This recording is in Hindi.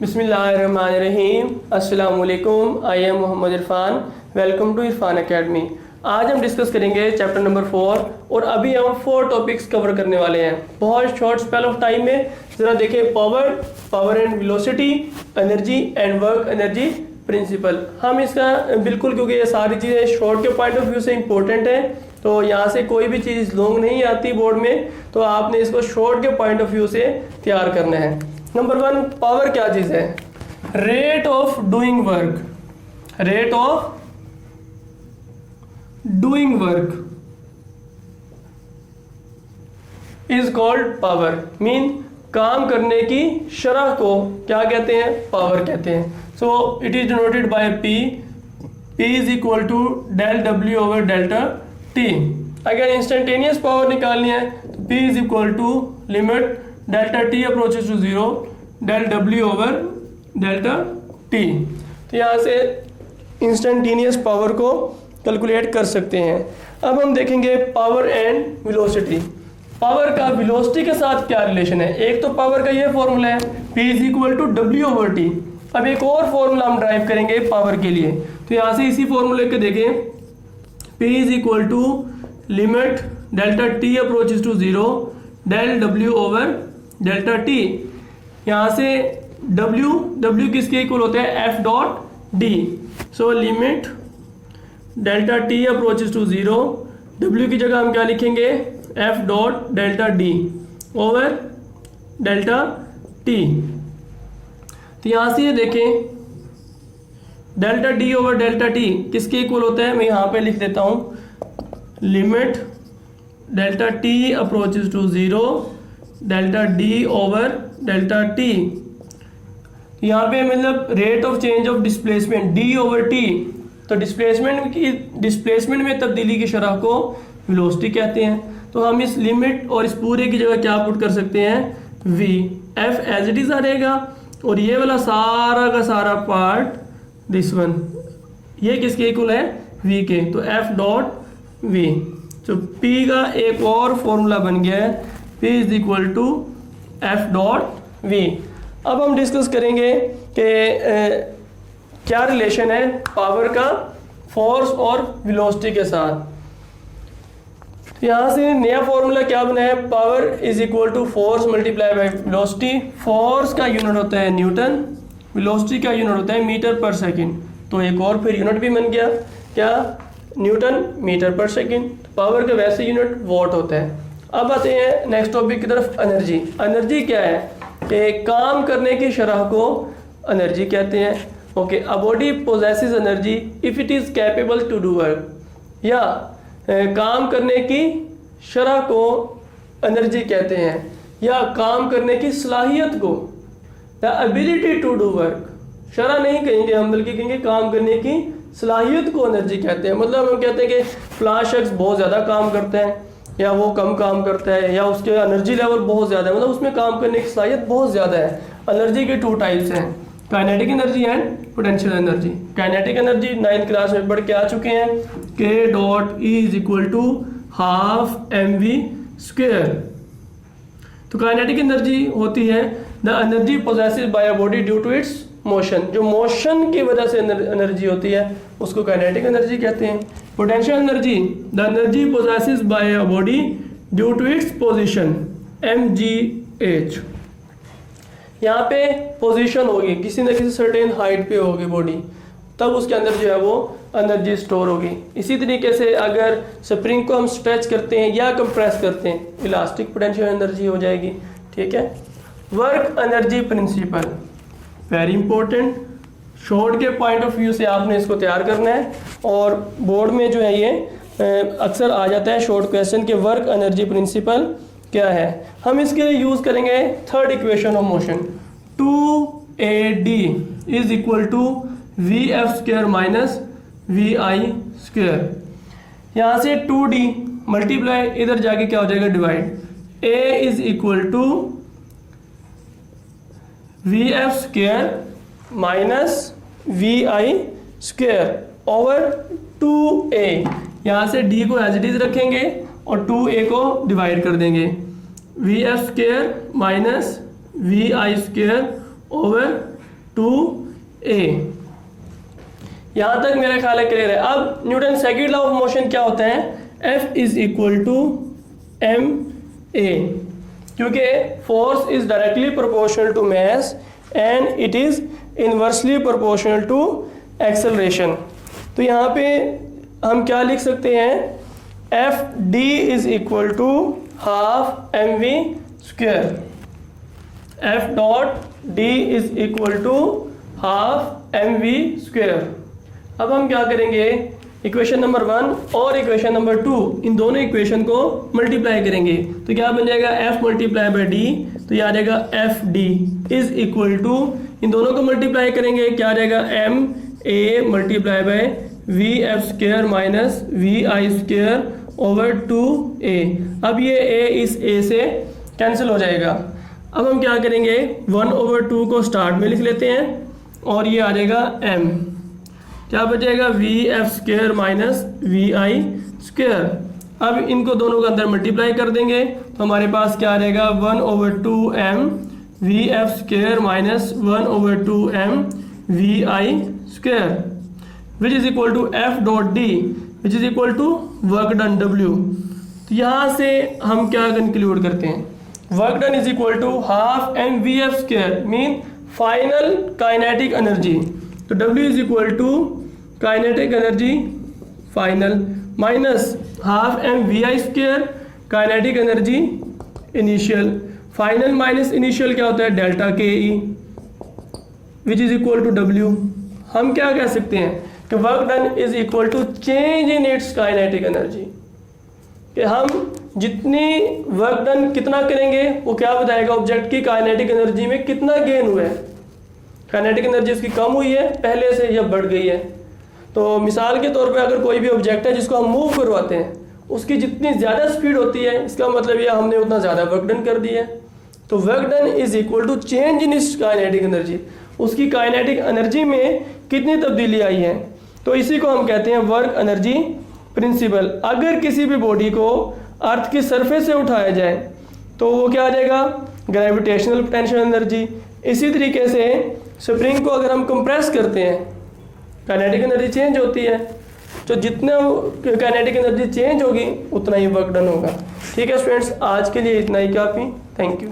बिस्मिल्लाहिर्रहमानिर्रहीम। अस्सलाम वालेकुम। I am Mohammed Irfan. Welcome to Irfan academy. आज हम डिस्कस करेंगे चैप्टर नंबर 4 और अभी हम 4 टॉपिक्स कवर करने वाले हैं बहुत शॉर्ट स्पेल ऑफ टाइम में। ज़रा देखें, power and velocity, energy and work energy principal. हम इसका बिल्कुल, क्योंकि ये सारी चीज़ें शॉर्ट के पॉइंट ऑफ व्यू से इंपॉर्टेंट है, तो यहाँ से कोई भी चीज़ लॉन्ग नहीं आती बोर्ड में, तो आपने इसको शॉर्ट के पॉइंट ऑफ व्यू से तैयार करना है। नंबर 1, पावर क्या चीज़ है? Rate of doing work. Rate of doing work is called power. Mean काम करने की शरह को क्या कहते हैं? पावर कहते हैं। So it is denoted by P is equal to del W over delta T। अगर इंस्टेंटेनियस पावर निकालनी है तो P is equal to limit delta T approaches to 0 del W over delta T। तो यहाँ से इंस्टेंटेनियस पावर को कैलकुलेट कर सकते हैं। अब हम देखेंगे पावर एंड वेलोसिटी। पावर का वेलोसिटी के साथ क्या रिलेशन है? एक तो पावर का ये फॉर्मूला है P is equal to W over T। अब एक और फॉर्मूला हम ड्राइव करेंगे पावर के लिए, तो यहाँ से इसी फॉर्मूले के देखें, P is equal to limit delta T approaches to 0 del W over delta T। यहाँ से W किसके इक्वल होता है? F dot D। So limit delta T approaches to 0, W की जगह हम क्या लिखेंगे? F dot delta D over delta T। तो यहाँ से ये देखें, delta D over delta T किसके इक्वल होता है? मैं यहाँ पे लिख देता हूँ, limit delta T approaches to 0 delta D over delta T। यहाँ पे मतलब rate of change of displacement D over T। तो डिस्प्लेसमेंट में तब्दीली की शरह को वेलोसिटी कहते हैं। तो हम इस लिमिट और इस पूरे की जगह क्या पुट कर सकते हैं? V। F as it is आ रहेगा, और ये वाला सारा का सारा पार्ट दिस वन, ये किसके इक्वल है? V के। तो F डॉट V। तो P का एक और फॉर्मूला बन गया है, P is equal to F dot V। अब हम डिस्कस करेंगे कि क्या रिलेशन है पावर का फोर्स और वेलोसिटी के साथ। यहाँ से नया फॉर्मूला क्या बना है? Power is equal to force multiply by velocity. Force का यूनिट होता है न्यूटन, वेलोसिटी का यूनिट होता है मीटर पर सेकंड। तो एक और फिर यूनिट भी बन गया, क्या? न्यूटन मीटर पर सेकंड। पावर का वैसे यूनिट वॉट होता है। अब आते हैं नेक्स्ट टॉपिक की तरफ, एनर्जी। एनर्जी क्या है? कि काम करने की शरह को एनर्जी कहते हैं। Okay, a body possesses energy if it is capable to do work. या काम करने की शरह को एनर्जी कहते हैं, या काम करने की सलाहियत को, the ability to do work. शरह नहीं कहेंगे हम, बल्कि कहेंगे काम करने की सलाहियत को एनर्जी कहते हैं। मतलब हम कहते हैं कि फलां शख्स बहुत ज़्यादा काम करता है, या वो कम काम करता है, या उसके एनर्जी लेवल बहुत ज़्यादा है, मतलब उसमें काम करने की सलाहियत बहुत ज़्यादा है। एनर्जी के 2 टाइप्स हैं, kinetic energy and potential energy. Kinetic energy 9th class में पढ़ के आ चुके हैं, K dot E is equal to half mv square. तो काइनेटिक एनर्जी होती है the energy possesses by a body due to its motion. जो मोशन की वजह से एनर्जी होती है उसको काइनेटिक एनर्जी कहते हैं। Potential energy the energy possesses by a body due to its position, mgh। यहाँ पे पोजीशन होगी, किसी न किसी सर्टेन हाइट पे होगी बॉडी, तब उसके अंदर जो है वो एनर्जी स्टोर होगी। इसी तरीके से अगर स्प्रिंग को हम स्ट्रेच करते हैं या कंप्रेस करते हैं, इलास्टिक पोटेंशियल एनर्जी हो जाएगी। ठीक है। Work energy principal, very important. Short के पॉइंट ऑफ व्यू से आपने इसको तैयार करना है, और बोर्ड में जो है ये अक्सर आ जाता है शॉर्ट क्वेश्चन के वर्क एनर्जी प्रिंसिपल क्या है। हम इसके लिए यूज करेंगे third equation of motion, 2AD is equal to VF square minus VI square. यहाँ से 2D मल्टीप्लाई, इधर जाके क्या हो जाएगा? Divide. A is equal to VF square minus VI square over 2A। यहाँ से D को एज इट इज रखेंगे और 2A को डिवाइड कर देंगे, VF square minus VI square over 2a। यहाँ तक मेरा ख्याल है क्लियर है। अब Newton second law of motion क्या होता है, F is equal to ma, क्योंकि force is directly proportional to mass and it is inversely proportional to acceleration. तो यहाँ पे हम क्या लिख सकते हैं, F D is equal to half M V square, F dot D is equal to half M V square. अब हम क्या करेंगे, इक्वेशन नंबर 1 और इक्वेशन नंबर 2, इन दोनों इक्वेशन को मल्टीप्लाई करेंगे तो क्या बन जाएगा, f मल्टीप्लाई बाई डी, तो ये आ जाएगा F D is equal to, इन दोनों को मल्टीप्लाई करेंगे क्या आ जाएगा, M A multiply by V F square minus V I square over 2a। अब ये a इस a से कैंसिल हो जाएगा। अब हम क्या करेंगे, 1/2 को स्टार्ट में लिख लेते हैं और ये आ जाएगा m, क्या बचेगा, V F square minus V I square. अब इनको दोनों को अंदर मल्टीप्लाई कर देंगे तो हमारे पास क्या आ जाएगा, 1/2m V F square minus 1/2m V I square which is equal to F dot D which is equal to work done W। तो यहाँ से हम क्या कंक्लूड करते हैं, work done is equal to half M V F square mean final kinetic energy, तो W is equal to kinetic energy final minus half M V I square kinetic energy initial. Final minus initial क्या होता है, delta K E which is equal to W। हम क्या कह सकते हैं कि work done is equal to change in its kinetic energy, कि हम जितनी वर्क डन कितना करेंगे वो क्या बताएगा, ऑब्जेक्ट की काइनेटिक एनर्जी में कितना गेन हुआ है, काइनेटिक एनर्जी उसकी कम हुई है पहले से या बढ़ गई है। तो मिसाल के तौर पे अगर कोई भी ऑब्जेक्ट है जिसको हम मूव करवाते हैं, उसकी जितनी ज़्यादा स्पीड होती है इसका मतलब ये हमने उतना ज़्यादा वर्क डन कर दिया है। तो work done is equal to change in its kinetic energy, उसकी काइनेटिक एनर्जी में कितनी तब्दीली आई है। तो इसी को हम कहते हैं वर्क एनर्जी प्रिंसिपल। अगर किसी भी बॉडी को अर्थ की सरफेस से उठाया जाए तो वो क्या आ जाएगा, ग्रेविटेशनल पोटेंशियल एनर्जी। इसी तरीके से स्प्रिंग को अगर हम कंप्रेस करते हैं काइनेटिक एनर्जी चेंज होती है, तो जितना काइनेटिक एनर्जी चेंज होगी उतना ही वर्क डन होगा। ठीक है स्टूडेंट्स, आज के लिए इतना ही काफ़ी। Thank you.